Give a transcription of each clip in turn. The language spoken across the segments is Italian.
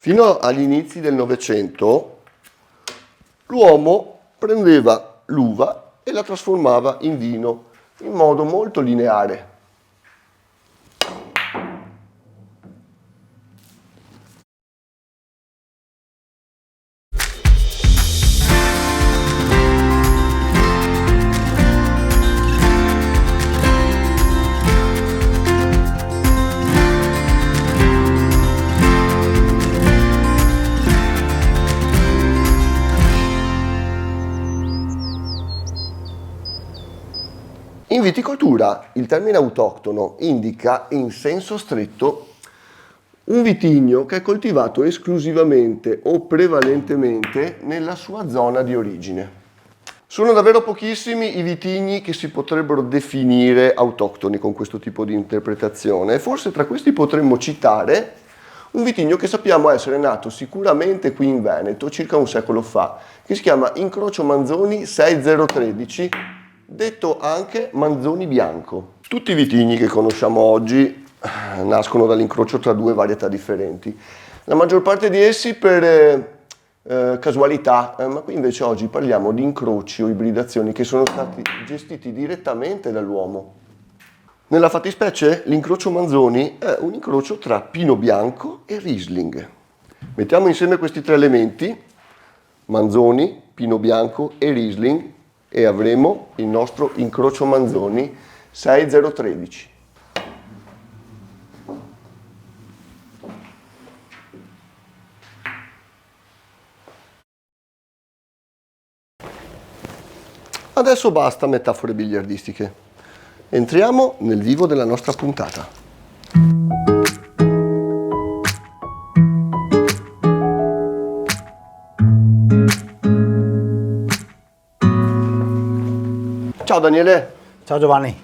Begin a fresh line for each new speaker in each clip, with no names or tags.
Fino agli inizi del Novecento l'uomo prendeva l'uva e la trasformava in vino in modo molto lineare. In viticoltura il termine autoctono indica in senso stretto un vitigno che è coltivato esclusivamente o prevalentemente nella sua zona di origine. Sono davvero pochissimi i vitigni che si potrebbero definire autoctoni con questo tipo di interpretazione e forse tra questi potremmo citare un vitigno che sappiamo essere nato sicuramente qui in Veneto circa un secolo fa, che si chiama Incrocio Manzoni 6013, detto anche Manzoni Bianco. Tutti i vitigni che conosciamo oggi nascono dall'incrocio tra due varietà differenti. La maggior parte di essi per casualità, ma qui invece oggi parliamo di incroci o ibridazioni che sono stati gestiti direttamente dall'uomo. Nella fattispecie l'incrocio Manzoni è un incrocio tra Pino Bianco e Riesling. Mettiamo insieme questi tre elementi, Manzoni, Pino Bianco e Riesling, e avremo il nostro incrocio Manzoni 6013. Adesso basta metafore biliardistiche. Entriamo nel vivo della nostra puntata. Ciao Daniele.
Ciao Giovanni.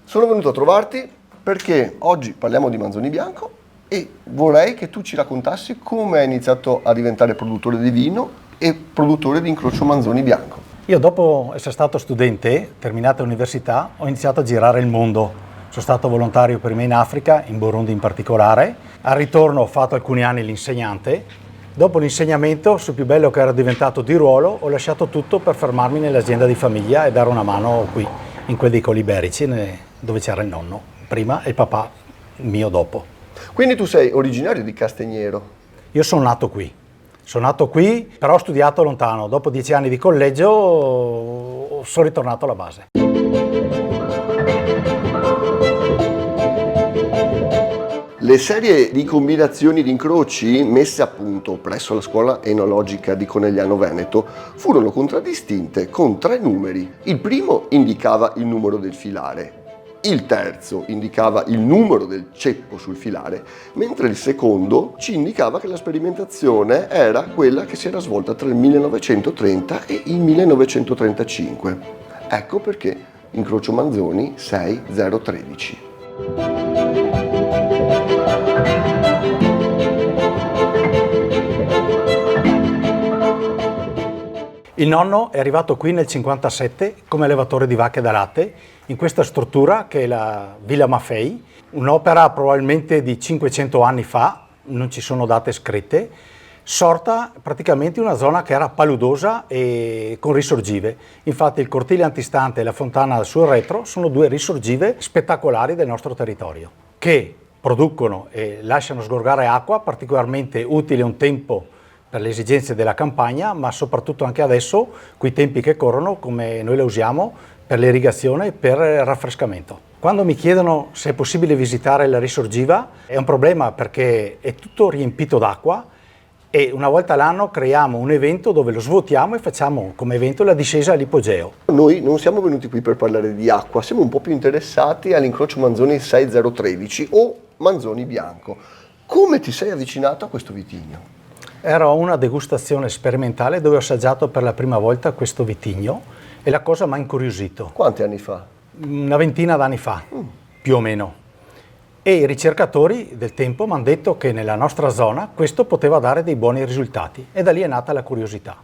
Sono venuto a trovarti perché oggi parliamo di Manzoni Bianco e vorrei che tu ci raccontassi come hai iniziato a diventare produttore di vino e produttore di incrocio Manzoni Bianco.
Io dopo essere stato studente, terminata l'università, ho iniziato a girare il mondo. Sono stato volontario prima in Africa, in Burundi in particolare. Al ritorno ho fatto alcuni anni l'insegnante. Dopo l'insegnamento, sul più bello che era diventato di ruolo, ho lasciato tutto per fermarmi nell'azienda di famiglia e dare una mano qui, in quel dei Colli Iberici, dove c'era il nonno prima e il papà mio dopo.
Quindi tu sei originario di Castignero?
Io sono nato qui. Sono nato qui, però ho studiato lontano. Dopo 10 anni di collegio sono ritornato alla base.
Le serie di combinazioni di incroci messe a punto presso la scuola enologica di Conegliano Veneto furono contraddistinte con 3 numeri. Il primo indicava il numero del filare, il terzo indicava il numero del ceppo sul filare, mentre il secondo ci indicava che la sperimentazione era quella che si era svolta tra il 1930 e il 1935. Ecco perché incrocio Manzoni 6013.
Il nonno è arrivato qui nel 1957 come allevatore di vacche da latte in questa struttura che è la Villa Maffei, un'opera probabilmente di 500 anni fa, non ci sono date scritte, sorta praticamente in una zona che era paludosa e con risorgive. Infatti il cortile antistante e la fontana sul retro sono 2 risorgive spettacolari del nostro territorio, che producono e lasciano sgorgare acqua particolarmente utile un tempo per le esigenze della campagna, ma soprattutto anche adesso, quei tempi che corrono, come noi la usiamo, per l'irrigazione e per il raffrescamento. Quando mi chiedono se è possibile visitare la risorgiva, è un problema perché è tutto riempito d'acqua e una volta all'anno creiamo un evento dove lo svuotiamo e facciamo come evento la discesa all'ipogeo.
Noi non siamo venuti qui per parlare di acqua, siamo un po' più interessati all'incrocio Manzoni 6013 o Manzoni Bianco. Come ti sei avvicinato a questo vitigno?
Era una degustazione sperimentale dove ho assaggiato per la prima volta questo vitigno e la cosa mi ha incuriosito.
Quanti anni fa?
Una ventina d'anni fa, più o meno. E i ricercatori del tempo mi hanno detto che nella nostra zona questo poteva dare dei buoni risultati e da lì è nata la curiosità.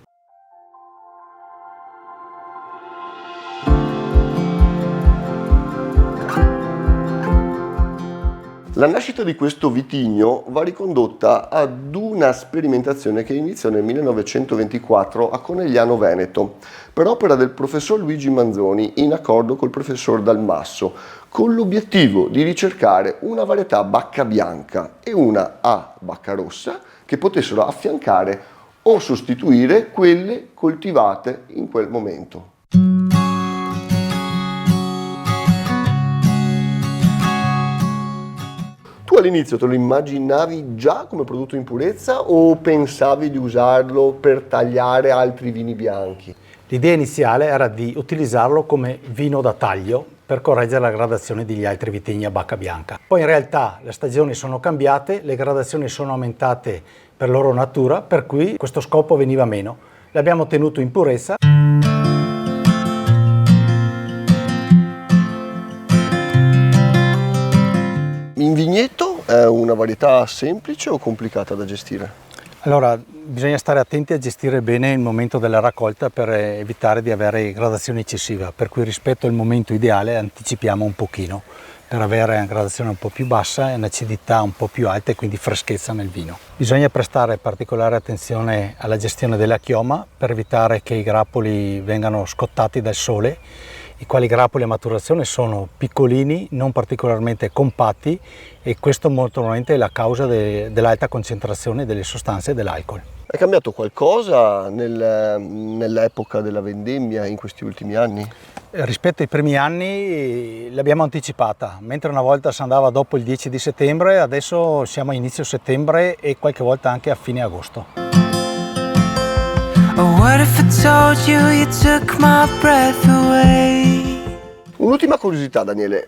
La nascita di questo vitigno va ricondotta ad una sperimentazione che iniziò nel 1924 a Conegliano Veneto, per opera del professor Luigi Manzoni in accordo col professor Dalmasso, con l'obiettivo di ricercare una varietà bacca bianca e una A bacca rossa che potessero affiancare o sostituire quelle coltivate in quel momento. Tu all'inizio te lo immaginavi già come prodotto in purezza o pensavi di usarlo per tagliare altri vini bianchi?
L'idea iniziale era di utilizzarlo come vino da taglio per correggere la gradazione degli altri vitigni a bacca bianca. Poi in realtà le stagioni sono cambiate, le gradazioni sono aumentate per loro natura, per cui questo scopo veniva meno. L'abbiamo tenuto in purezza.
In vigneto è una varietà semplice o complicata da gestire?
Allora, bisogna stare attenti a gestire bene il momento della raccolta per evitare di avere gradazione eccessiva, per cui rispetto al momento ideale anticipiamo un pochino per avere una gradazione un po' più bassa e un'acidità un po' più alta e quindi freschezza nel vino. Bisogna prestare particolare attenzione alla gestione della chioma per evitare che i grappoli vengano scottati dal sole, i quali grappoli a maturazione sono piccolini, non particolarmente compatti, e questo molto probabilmente è la causa dell'alta concentrazione delle sostanze dell'alcol.
È cambiato qualcosa nell'epoca della vendemmia in questi ultimi anni?
Rispetto ai primi anni l'abbiamo anticipata, mentre una volta si andava dopo il 10 di settembre, adesso siamo a inizio settembre e qualche volta anche a fine agosto.
What if I told you you took my breath away?
Un'ultima curiosità, Daniele,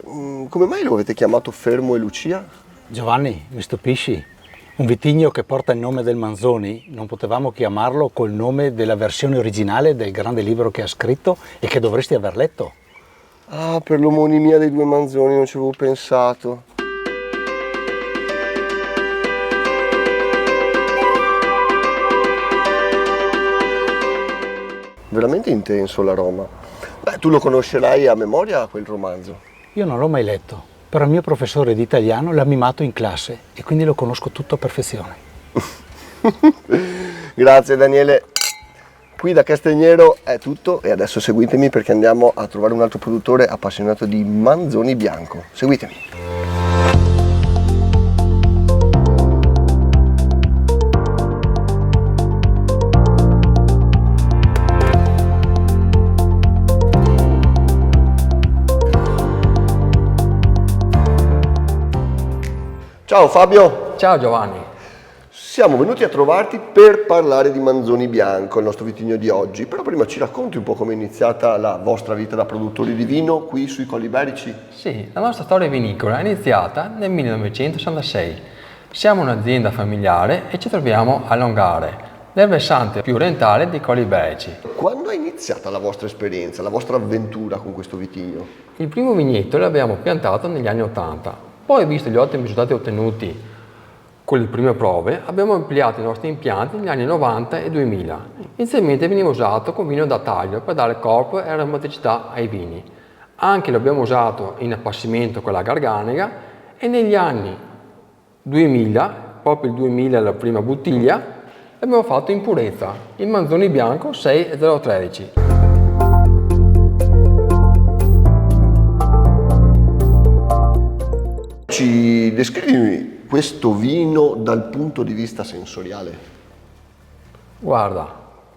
come mai lo avete chiamato Fermo e Lucia?
Giovanni, mi stupisci? Un vitigno che porta il nome del Manzoni, non potevamo chiamarlo col nome della versione originale del grande libro che ha scritto e che dovresti aver letto?
Ah, per l'omonimia dei due Manzoni non ci avevo pensato. Veramente intenso l'aroma. Beh, tu lo conoscerai a memoria quel romanzo?
Io non l'ho mai letto, però il mio professore di italiano l'ha mimato in classe e quindi lo conosco tutto a perfezione.
Grazie Daniele. Qui da Castignero è tutto e adesso seguitemi perché andiamo a trovare un altro produttore appassionato di Manzoni bianco. Seguitemi. Ciao Fabio!
Ciao Giovanni!
Siamo venuti a trovarti per parlare di Manzoni bianco, il nostro vitigno di oggi, però prima ci racconti un po' come è iniziata la vostra vita da produttori di vino qui sui Colli Iberici?
Sì, la nostra storia vinicola è iniziata nel 1966. Siamo un'azienda familiare e ci troviamo a Longare, nel versante più orientale dei Colli Iberici.
Quando è iniziata la vostra esperienza, la vostra avventura con questo vitigno?
Il primo vigneto l'abbiamo piantato negli anni 80. Poi, visto gli ottimi risultati ottenuti con le prime prove, abbiamo ampliato i nostri impianti negli anni 90 e 2000. Inizialmente veniva usato con vino da taglio per dare corpo e aromaticità ai vini. Anche lo abbiamo usato in appassimento con la garganega e negli anni 2000, proprio il 2000 la prima bottiglia, l'abbiamo fatto in purezza, il Manzoni bianco 6013.
Ci descrivi questo vino dal punto di vista sensoriale?
Guarda,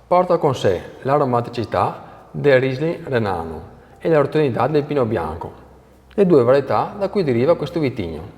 porta con sé l'aromaticità del Riesling Renano e la rotondità del Pinot Bianco, le due varietà da cui deriva questo vitigno.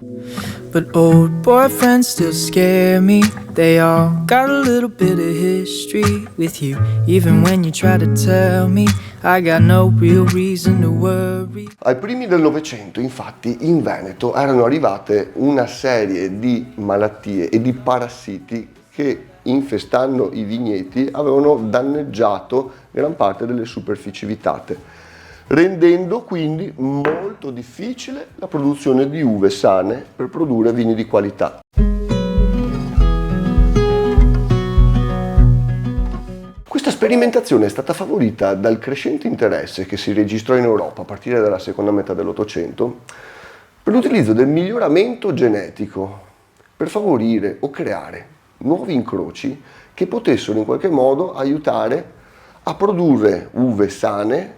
But old boyfriends still scare me. They all got a little bit of history with you. Even when you try to tell me, I got no real reason to worry.
Ai primi del Novecento, infatti, in Veneto erano arrivate una serie di malattie e di parassiti che, infestando i vigneti, avevano danneggiato gran parte delle superfici vitate, rendendo quindi molto difficile la produzione di uve sane per produrre vini di qualità. Questa sperimentazione è stata favorita dal crescente interesse che si registrò in Europa a partire dalla seconda metà dell'Ottocento per l'utilizzo del miglioramento genetico per favorire o creare nuovi incroci che potessero in qualche modo aiutare a produrre uve sane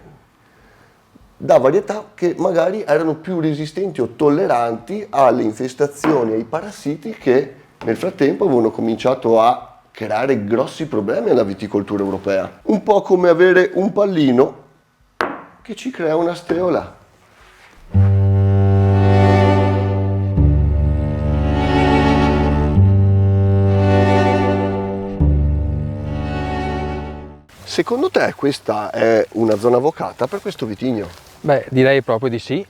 da varietà che magari erano più resistenti o tolleranti alle infestazioni e ai parassiti che nel frattempo avevano cominciato a creare grossi problemi alla viticoltura europea. Un po' come avere un pallino che ci crea una steola. Secondo te questa è una zona vocata per questo vitigno?
Beh, direi proprio di sì.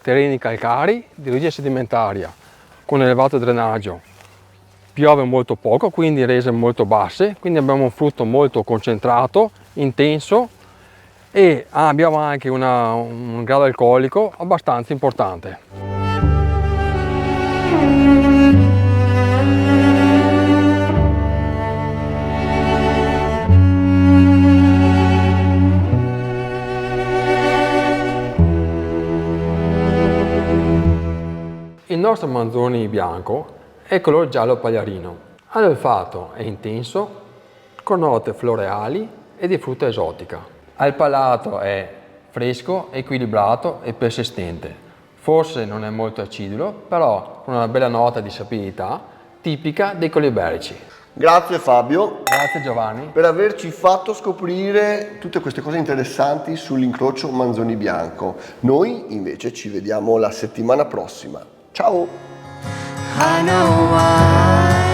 Terreni calcarei di origine sedimentaria, con elevato drenaggio. Piove molto poco, quindi rese molto basse, quindi abbiamo un frutto molto concentrato, intenso e abbiamo anche un grado alcolico abbastanza importante. Il nostro Manzoni bianco è color giallo pagliarino. All'olfatto è intenso, con note floreali e di frutta esotica. Al palato è fresco, equilibrato e persistente. Forse non è molto acidulo, però con una bella nota di sapidità tipica dei colli iberici.
Grazie Fabio.
Grazie Giovanni.
Per averci fatto scoprire tutte queste cose interessanti sull'incrocio Manzoni bianco. Noi invece ci vediamo la settimana prossima. Ciao!
I know why